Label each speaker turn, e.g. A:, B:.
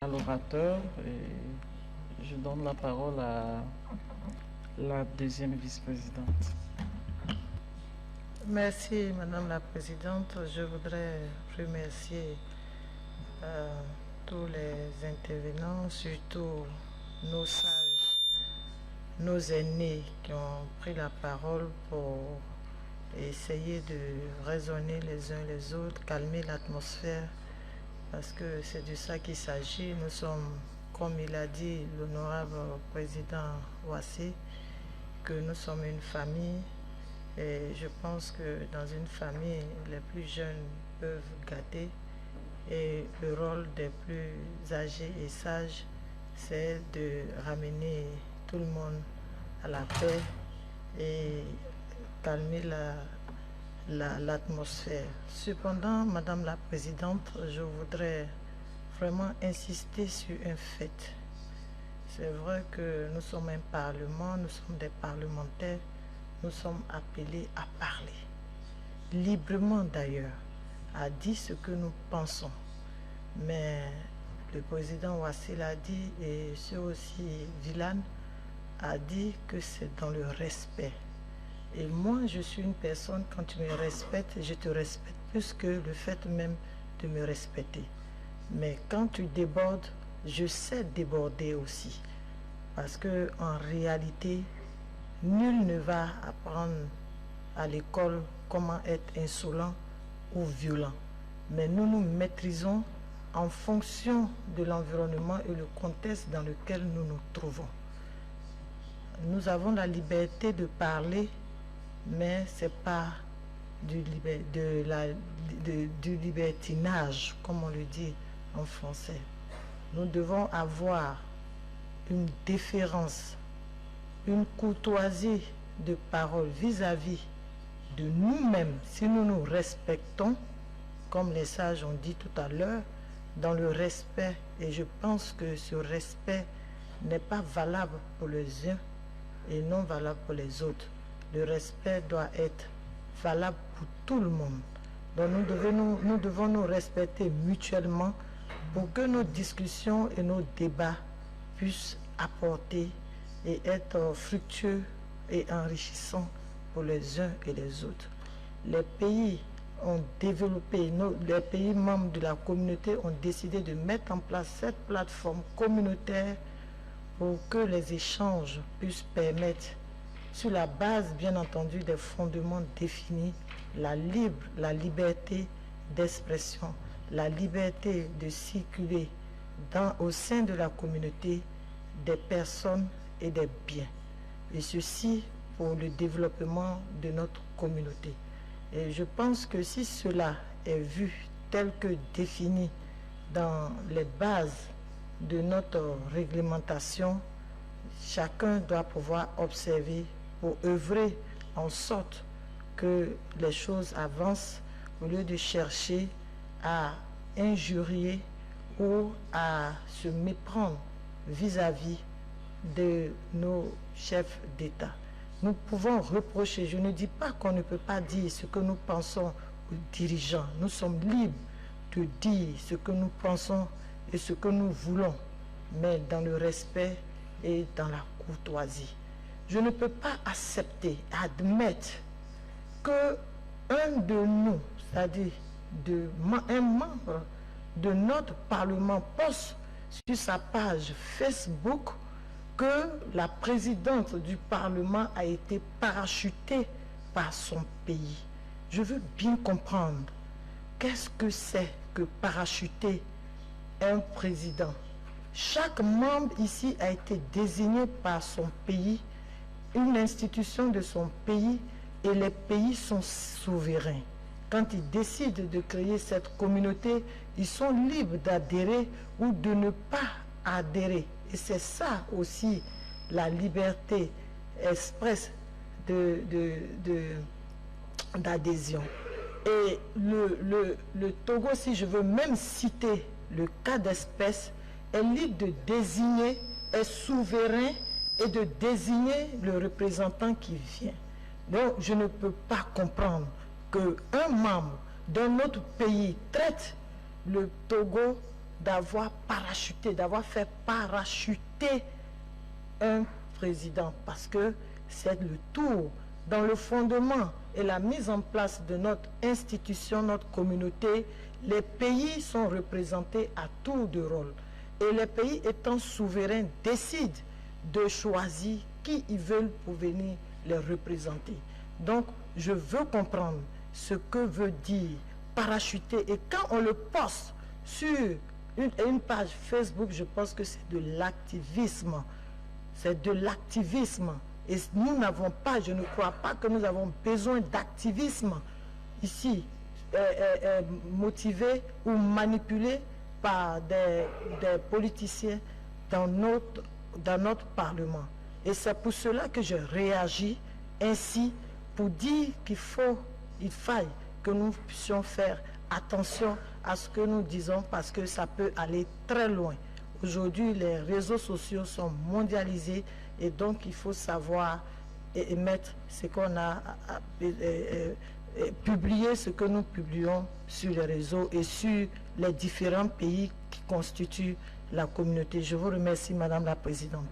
A: à l'orateur et je donne la parole à la deuxième vice-présidente.
B: Merci Madame la Présidente. Je voudrais remercier tous les intervenants, surtout nos sages, nos aînés qui ont pris la parole pour essayer de raisonner les uns les autres, calmer l'atmosphère, parce que c'est de ça qu'il s'agit. Nous sommes, comme il a dit l'honorable président Ouassé, que nous sommes une famille. Et je pense que dans une famille, les plus jeunes peuvent gâter et le rôle des plus âgés et sages, c'est de ramener tout le monde à la paix et calmer l'atmosphère. Cependant, Madame la Présidente, je voudrais vraiment insister sur un fait. C'est vrai que nous sommes un parlement, nous sommes des parlementaires. Nous sommes appelés à parler, librement d'ailleurs, à dire ce que nous pensons. Mais le président Ouassé l'a dit, et ce aussi Villan a dit que c'est dans le respect. Et moi, je suis une personne, quand tu me respectes, je te respecte plus que le fait même de me respecter. Mais quand tu débordes, je sais déborder aussi. Parce que en réalité, nul ne va apprendre à l'école comment être insolent ou violent. Mais nous nous maîtrisons en fonction de l'environnement et le contexte dans lequel nous nous trouvons. Nous avons la liberté de parler, mais ce n'est pas du libertinage, comme on le dit en français. Nous devons avoir une déférence, une courtoisie de parole vis-à-vis de nous-mêmes, si nous nous respectons, comme les sages ont dit tout à l'heure, dans le respect. Et je pense que ce respect n'est pas valable pour les uns et non valable pour les autres. Le respect doit être valable pour tout le monde. Donc nous devons nous respecter mutuellement pour que nos discussions et nos débats puissent apporter et être fructueux et enrichissants pour les uns et les autres. Les pays ont développé, les pays membres de la communauté ont décidé de mettre en place cette plateforme communautaire pour que les échanges puissent permettre, sur la base bien entendu des fondements définis, la liberté d'expression, la liberté de circuler au sein de la communauté des personnes et des biens. Et ceci pour le développement de notre communauté. Et je pense que si cela est vu tel que défini dans les bases de notre réglementation, chacun doit pouvoir observer pour œuvrer en sorte que les choses avancent au lieu de chercher à injurier ou à se méprendre vis-à-vis de nos chefs d'État. Nous pouvons reprocher, je ne dis pas qu'on ne peut pas dire ce que nous pensons aux dirigeants. Nous sommes libres de dire ce que nous pensons et ce que nous voulons, mais dans le respect et dans la courtoisie. Je ne peux pas accepter, admettre que un de nous, c'est-à-dire un membre de notre Parlement poste sur sa page Facebook que la présidente du Parlement a été parachutée par son pays. Je veux bien comprendre qu'est-ce que c'est que parachuter un président. Chaque membre ici a été désigné par son pays, une institution de son pays, et les pays sont souverains. Quand ils décident de créer cette communauté, ils sont libres d'adhérer ou de ne pas adhérer. Et c'est ça aussi la liberté expresse d'adhésion. Et le Togo, si je veux même citer le cas d'espèce, est libre de désigner, est souverain et de désigner le représentant qui vient. Donc je ne peux pas comprendre qu'un membre d'un autre pays traite le Togo d'avoir parachuté, d'avoir fait parachuter un président, parce que c'est le tour dans le fondement et la mise en place de notre institution, notre communauté. Les pays sont représentés à tour de rôle et les pays étant souverains décident de choisir qui ils veulent pour venir les représenter. Donc je veux comprendre ce que veut dire parachuter, et quand on le poste sur une page Facebook, je pense que c'est de l'activisme. C'est de l'activisme. Et nous n'avons pas, je ne crois pas que nous avons besoin d'activisme ici, motivé ou manipulé par des politiciens dans notre Parlement. Et c'est pour cela que je réagis ainsi, pour dire qu'il faille que nous puissions faire attention à ce que nous disons, parce que ça peut aller très loin. Aujourd'hui, les réseaux sociaux sont mondialisés et donc il faut savoir émettre ce qu'on a publié, ce que nous publions sur les réseaux et sur les différents pays qui constituent la communauté. Je vous remercie, Madame la Présidente.